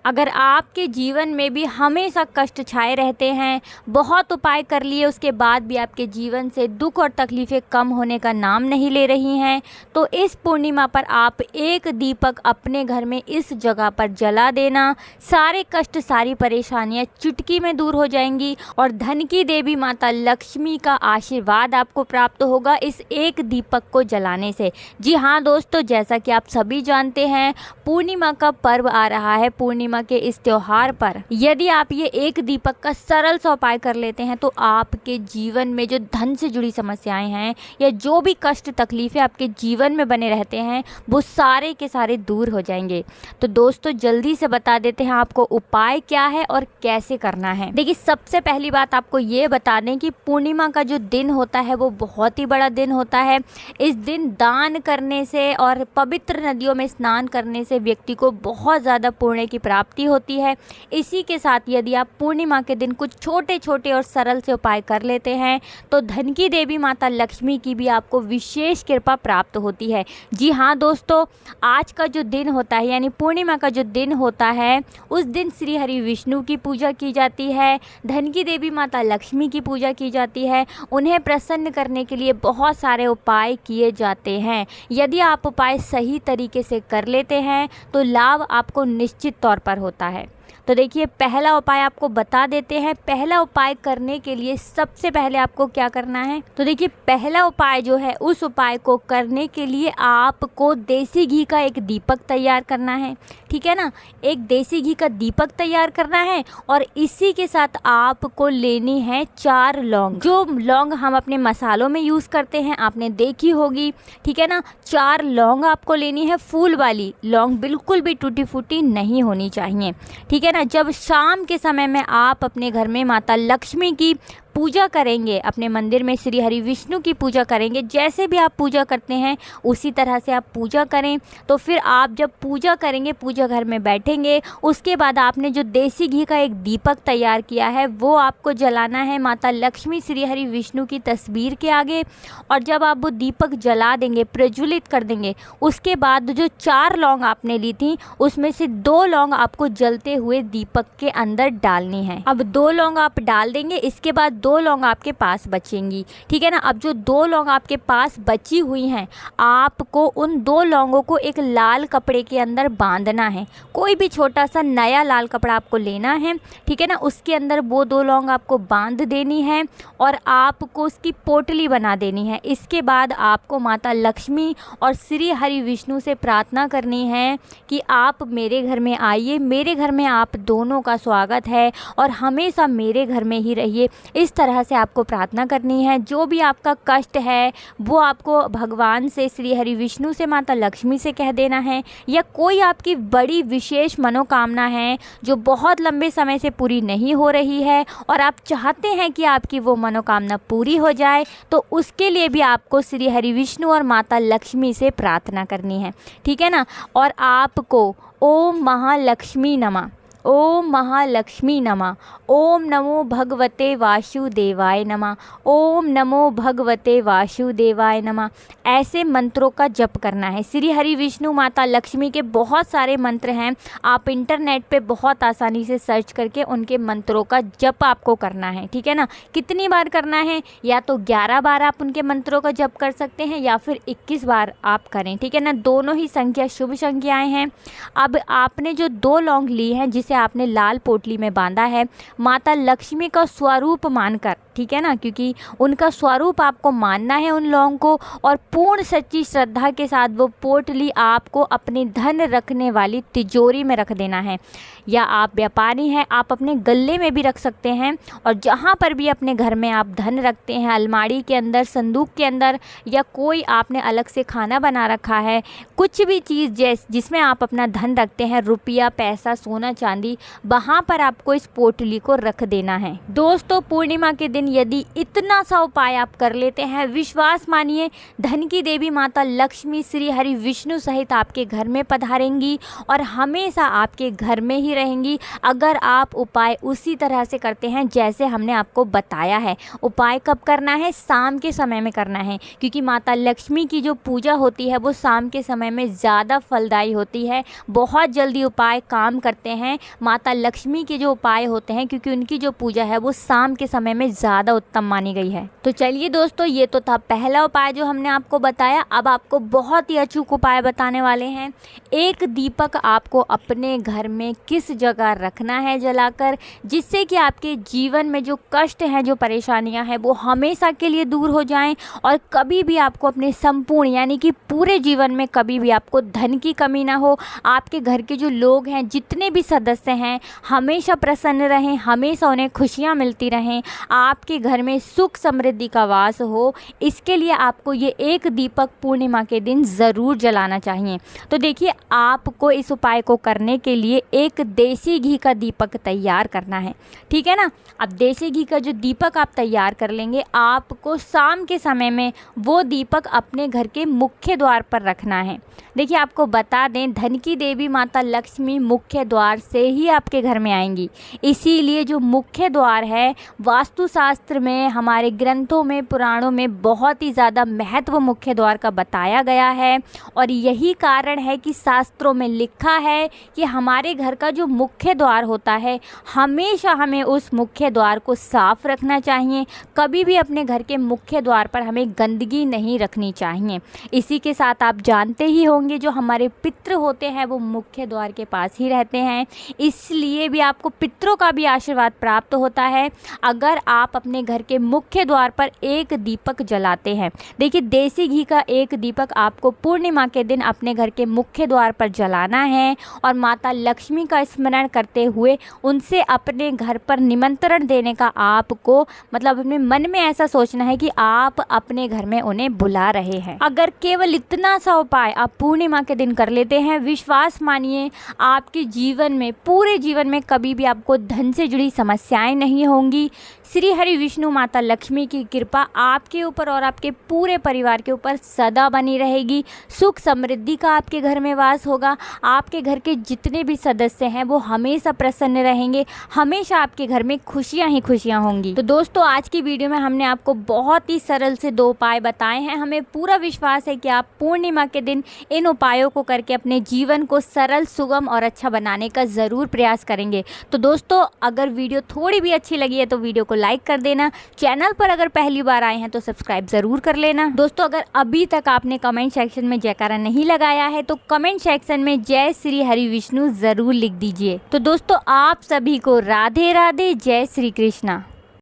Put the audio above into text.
अगर आपके जीवन में भी हमेशा कष्ट छाए रहते हैं, बहुत उपाय कर लिए उसके बाद भी आपके जीवन से दुख और तकलीफ़ें कम होने का नाम नहीं ले रही हैं, तो इस पूर्णिमा पर आप एक दीपक अपने घर में इस जगह पर जला देना। सारे कष्ट, सारी परेशानियां चुटकी में दूर हो जाएंगी और धन की देवी माता लक्ष्मी का आशीर्वाद आपको प्राप्त होगा इस एक दीपक को जलाने से। जी हाँ दोस्तों, जैसा कि आप सभी जानते हैं, पूर्णिमा का पर्व आ रहा है। पूर्णिमा के इस त्योहार पर यदि आप ये एक दीपक का सरल सा उपाय कर लेते हैं तो आपके जीवन में जो धन से जुड़ी समस्याएं हैं या जो भी कष्ट तकलीफें आपके जीवन में बने रहते हैं वो सारे के सारे दूर हो जाएंगे। तो दोस्तों जल्दी से बता देते हैं आपको उपाय क्या है और कैसे करना है। देखिए, सबसे पहली बात आपको ये बता दें कि पूर्णिमा का जो दिन होता है वो बहुत ही बड़ा दिन होता है। इस दिन दान करने से और पवित्र नदियों में स्नान करने से व्यक्ति को बहुत ज़्यादा पुण्य की प्राप्ति होती है। इसी के साथ यदि आप पूर्णिमा के दिन कुछ छोटे छोटे और सरल से उपाय कर लेते हैं तो धन की देवी माता लक्ष्मी की भी आपको विशेष कृपा प्राप्त होती है। जी हाँ दोस्तों, आज का जो दिन होता है यानी पूर्णिमा का जो दिन होता है उस दिन श्री हरि विष्णु की पूजा की जाती है, धन की देवी माता लक्ष्मी की पूजा की जाती है। उन्हें प्रसन्न करने के लिए बहुत सारे उपाय किए जाते हैं। यदि आप उपाय सही तरीके से कर लेते हैं तो लाभ आपको निश्चित तौर पर होता है। तो देखिए, पहला उपाय आपको बता देते हैं। पहला उपाय करने के लिए सबसे पहले आपको क्या करना है, तो देखिए पहला उपाय जो है उस उपाय को करने के लिए आपको देसी घी का एक दीपक तैयार करना है। ठीक है ना, एक देसी घी का दीपक तैयार करना है और इसी के साथ आपको लेनी है 4 लौंग। जो लौंग हम अपने मसालों में यूज़ करते हैं आपने देखी होगी। ठीक है ना, 4 लौंग आपको लेनी है, फूल वाली लौंग, बिल्कुल भी टूटी फूटी नहीं होनी चाहिए। ठीक है ना, जब शाम के समय में आप अपने घर में माता लक्ष्मी की पूजा करेंगे, अपने मंदिर में श्री हरि विष्णु की पूजा करेंगे, जैसे भी आप पूजा करते हैं उसी तरह से आप पूजा करें। तो फिर आप जब पूजा करेंगे, पूजा घर में बैठेंगे, उसके बाद आपने जो देसी घी का एक दीपक तैयार किया है वो आपको जलाना है माता लक्ष्मी श्री हरि विष्णु की तस्वीर के आगे। और जब आप वो दीपक जला देंगे, प्रज्वलित कर देंगे, उसके बाद जो 4 लौंग आपने ली थी उसमें से 2 लौंग आपको जलते हुए दीपक के अंदर डालनी है। अब 2 लौंग आप डाल देंगे, इसके बाद 2 लौंग आपके पास बचेंगी। ठीक है ना, अब जो 2 लौंग आपके पास बची हुई हैं आपको उन 2 लौंगों को एक लाल कपड़े के अंदर बांधना है। कोई भी छोटा सा नया लाल कपड़ा आपको लेना है। ठीक है ना, उसके अंदर वो 2 लौंग आपको बांध देनी है और आपको उसकी पोटली बना देनी है। इसके बाद आपको माता लक्ष्मी और श्री हरि विष्णु से प्रार्थना करनी है कि आप मेरे घर में आइए, मेरे घर में आप दोनों का स्वागत है और हमेशा मेरे घर में ही रहिए। इस तरह से आपको प्रार्थना करनी है। जो भी आपका कष्ट है वो आपको भगवान से, श्री हरि विष्णु से, माता लक्ष्मी से कह देना है। या कोई आपकी बड़ी विशेष मनोकामना है जो बहुत लंबे समय से पूरी नहीं हो रही है और आप चाहते हैं कि आपकी वो मनोकामना पूरी हो जाए, तो उसके लिए भी आपको श्री हरि विष्णु और माता लक्ष्मी से प्रार्थना करनी है। ठीक है ना, और आपको ओम महालक्ष्मी नमः, ओम महालक्ष्मी नमः, ओम नमो भगवते वासुदेवाय नमः, ओम नमो भगवते वासुदेवाय नमः, ऐसे मंत्रों का जप करना है। श्री हरि विष्णु माता लक्ष्मी के बहुत सारे मंत्र हैं, आप इंटरनेट पे बहुत आसानी से सर्च करके उनके मंत्रों का जप आपको करना है। ठीक है ना, कितनी बार करना है, या तो 11 बार आप उनके मंत्रों का जप कर सकते हैं या फिर 21 बार आप करें। ठीक है ना, दोनों ही संख्या शुभ संख्याएँ हैं। अब आपने जो 2 लौंग ली हैं जिसे आपने लाल पोटली में बांधा है, माता लक्ष्मी का स्वरूप मानकर, ठीक है ना, क्योंकि उनका स्वरूप आपको मानना है उन लौंग को, और पूर्ण सच्ची श्रद्धा के साथ वो पोटली आपको अपने धन रखने वाली तिजोरी में रख देना है। या आप व्यापारी हैं, आप अपने गले में भी रख सकते हैं, और जहाँ पर भी अपने घर में आप धन रखते हैं, अलमारी के अंदर, संदूक के अंदर, या कोई आपने अलग से खाना बना रखा है, कुछ भी चीज़ जिसमें आप अपना धन रखते हैं, रुपया, पैसा, सोना, चांदी, वहाँ पर आपको इस पोटली को रख देना है। दोस्तों, पूर्णिमा के दिन यदि इतना सा उपाय आप कर लेते हैं, विश्वास मानिए धन की देवी माता लक्ष्मी श्री हरि विष्णु सहित आपके घर में पधारेंगी और हमेशा आपके घर में ही रहेंगी, अगर आप उपाय उसी तरह से करते हैं जैसे हमने आपको बताया है। उपाय कब करना है? शाम के समय में करना है, क्योंकि माता लक्ष्मी की जो पूजा होती है वो शाम के समय में ज़्यादा फलदायी होती है। बहुत जल्दी उपाय काम करते हैं। माता लक्ष्मी के जो उपाय होते हैं, क्योंकि उनकी जो पूजा है वो शाम के समय में ज़्यादा उत्तम मानी गई है। तो चलिए दोस्तों, ये तो था पहला उपाय जो हमने आपको बताया। अब आपको बहुत ही अचूक उपाय बताने वाले हैं। एक दीपक आपको अपने घर में किस जगह रखना है जलाकर, जिससे कि आपके जीवन में जो कष्ट हैं, जो परेशानियां हैं, वो हमेशा के लिए दूर हो जाएं और कभी भी आपको अपने संपूर्ण यानी कि पूरे जीवन में कभी भी आपको धन की कमी ना हो। आपके घर के जो लोग हैं, जितने भी सदस्य हैं, हमेशा प्रसन्न रहें, हमेशा उन्हें खुशियाँ मिलती रहें, आपके घर में सुख समृद्धि का वास हो। इसके लिए आपको ये एक दीपक पूर्णिमा के दिन ज़रूर जलाना चाहिए। तो देखिए, आपको इस उपाय को करने के लिए एक देसी घी का दीपक तैयार करना है, ठीक है ना। अब देसी घी का जो दीपक आप तैयार कर लेंगे, आपको शाम के समय में वो दीपक अपने घर के मुख्य द्वार पर रखना है। देखिए, आपको बता दें, धन की देवी माता लक्ष्मी मुख्य द्वार से ही आपके घर में आएंगी। इसीलिए जो मुख्य द्वार है, वास्तुशास्त्र में, हमारे ग्रंथों में, पुराणों में बहुत ही ज़्यादा महत्व मुख्य द्वार का बताया गया है। और यही कारण है कि शास्त्रों में लिखा है कि हमारे घर का जो मुख्य द्वार होता है, हमेशा हमें उस मुख्य द्वार को साफ रखना चाहिए। कभी भी अपने घर के मुख्य द्वार पर हमें गंदगी नहीं रखनी चाहिए। इसी के साथ आप जानते ही होंगे, जो हमारे पितृ होते हैं वो मुख्य द्वार के पास ही रहते हैं, इसलिए भी आपको पितरों का भी आशीर्वाद प्राप्त होता है अगर आप अपने घर के मुख्य द्वार पर एक दीपक जलाते हैं। देखिए, देसी घी का एक दीपक आपको पूर्णिमा के दिन अपने घर के मुख्य द्वार पर जलाना है और माता लक्ष्मी का स्मरण करते हुए उनसे अपने घर पर निमंत्रण देने का आपको मतलब अपने मन में ऐसा सोचना है कि आप अपने घर में उन्हें बुला रहे हैं। अगर केवल इतना सा उपाय आप पूर्णिमा के दिन कर लेते हैं, विश्वास मानिए, आपके जीवन में, पूरे जीवन में कभी भी आपको धन से जुड़ी समस्याएं नहीं होंगी। श्री हरि विष्णु माता लक्ष्मी की कृपा आपके ऊपर और आपके पूरे परिवार के ऊपर सदा बनी रहेगी। सुख समृद्धि का आपके घर में वास होगा। आपके घर के जितने भी सदस्य हैं वो हमेशा प्रसन्न रहेंगे, हमेशा आपके घर में खुशियां ही खुशियां होंगी। तो दोस्तों, आज की वीडियो में हमने आपको बहुत ही सरल से 2 उपाय बताए हैं। हमें पूरा विश्वास है कि आप पूर्णिमा के दिन इन उपायों को करके अपने जीवन को सरल, सुगम और अच्छा बनाने का ज़रूर प्रयास करेंगे। तो दोस्तों, अगर वीडियो थोड़ी भी अच्छी लगी है तो वीडियो को लाइक कर देना। चैनल पर अगर पहली बार आए हैं तो सब्सक्राइब ज़रूर कर लेना। दोस्तों, अगर अभी तक आपने कमेंट सेक्शन में जयकारा नहीं लगाया है तो कमेंट सेक्शन में जय श्री हरि विष्णु ज़रूर लिख दीजिए। तो दोस्तों, आप सभी को राधे राधे, जय श्री कृष्णा।